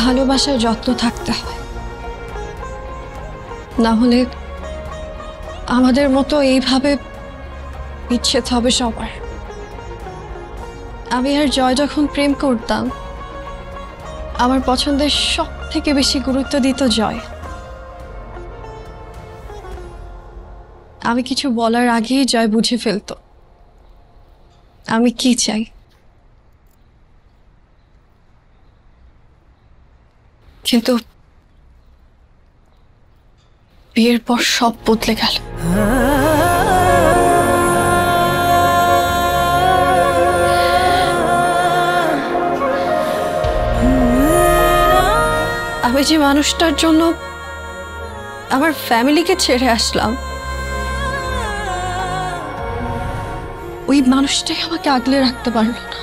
ভালোবাসায় যত্ন থাকতে হয়, না হলে আমাদের মতো এইভাবে বিচ্ছেদ হবে সবার। আমি আর জয় যখন প্রেম করতাম, আমার পছন্দের সব থেকে বেশি গুরুত্ব দিত জয়। আমি কিছু বলার আগেই জয় বুঝে ফেলতো আমি কি চাই। কিন্তু বিয়ের পর সব বদলে গেল। আমি যে মানুষটার জন্য আমার ফ্যামিলিকে ছেড়ে আসলাম, ওই মানুষটাই আমাকে আগলে রাখতে পারল না।